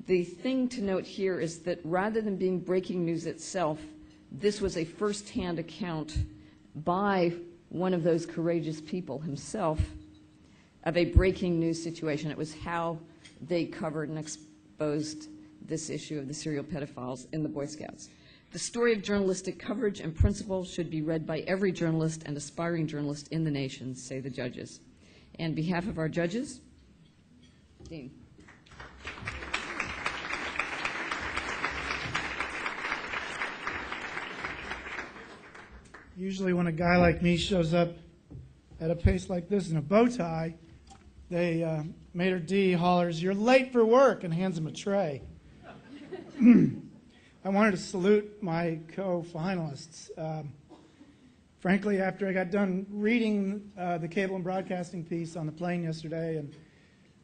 The thing to note here is that rather than being breaking news itself, this was a first-hand account by one of those courageous people himself of a breaking news situation. It was how they covered and exposed this issue of the serial pedophiles in the Boy Scouts. The story of journalistic coverage and principle should be read by every journalist and aspiring journalist in the nation, say the judges. On behalf of our judges, Dean. Usually when a guy like me shows up at a place like this in a bow tie, Mater D hollers, "You're late for work," and hands him a tray. I wanted to salute my co-finalists. Frankly, after I got done reading the cable and broadcasting piece on the plane yesterday and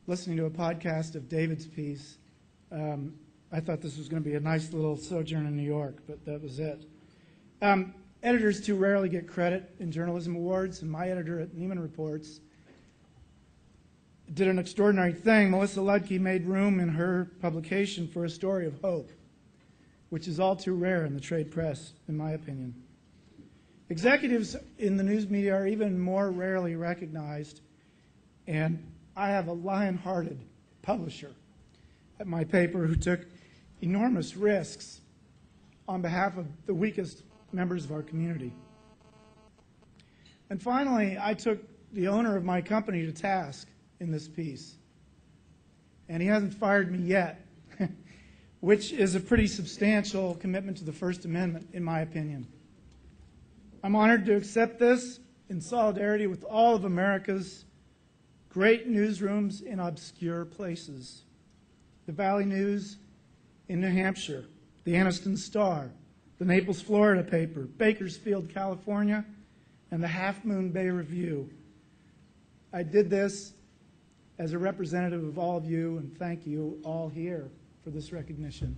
listening to a podcast of David's piece, I thought this was going to be a nice little sojourn in New York, but that was it. Editors too rarely get credit in journalism awards, and my editor at Neiman Reports did an extraordinary thing. Melissa Ludke made room in her publication for a story of hope, which is all too rare in the trade press, in my opinion. Executives in the news media are even more rarely recognized, and I have a lion-hearted publisher at my paper who took enormous risks on behalf of the weakest members of our community. And finally, I took the owner of my company to task in this piece, and he hasn't fired me yet, which is a pretty substantial commitment to the First Amendment, in my opinion. I'm honored to accept this in solidarity with all of America's great newsrooms in obscure places. The Valley News in New Hampshire, the Anniston Star, the Naples, Florida paper, Bakersfield, California, and the Half Moon Bay Review. I did this as a representative of all of you, and thank you all here for this recognition.